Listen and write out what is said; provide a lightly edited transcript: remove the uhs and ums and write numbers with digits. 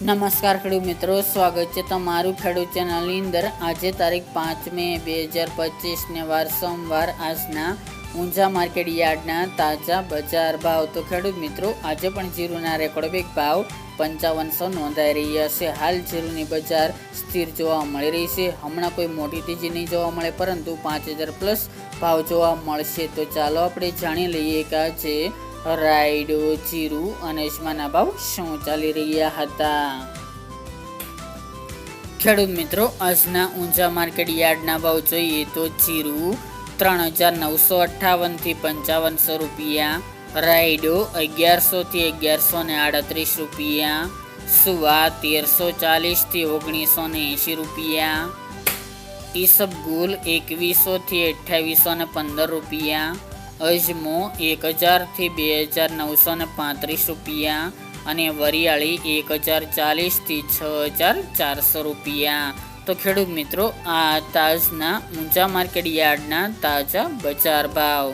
નમસ્કાર ખેડૂત મિત્રો, સ્વાગત છે તમારું ખેડૂત ચેનલની અંદર। આજે તારીખ 5 મે 2025 ને વાર સોમવાર। આજના ઊંઝા માર્કેટ યાર્ડના તાજા બજાર ભાવ। તો ખેડૂત મિત્રો, આજે પણ જીરુના રેકોર્ડ ભાવ 5500 નોંધાઈ રહ્યા છે। હાલ જીરુની બજાર સ્થિર જોવા મળી રહી છે। હમણાં કોઈ મોટી તેજી નહીં જોવા મળે, પરંતુ 5000 પ્લસ ભાવ જોવા મળશે। તો ચાલો આપણે જાણી લઈએ કે આજે રાયડો, જીરું અને અજમાના ભાવ શું ચાલી રહ્યા હતા। ખેડૂત મિત્રો, આજના ઊંઝા માર્કેટ યાર્ડના ભાવ જોઈએ તો જીરું 3958 થી 5500 રૂપિયા, રાયડો 1100 થી 1138 રૂપિયા, સુવા 1340 થી 1980 રૂપિયા, ઈસબગુલ 2100 થી 2815 રૂપિયા, અજમો 1000 થી 2935 રૂપિયા અને વરિયાળી 1040 થી 6400 રૂપિયા। તો ખેડૂત મિત્રો, આ તાજના ઊંઝા માર્કેટ યાર્ડના તાજા બજાર ભાવ।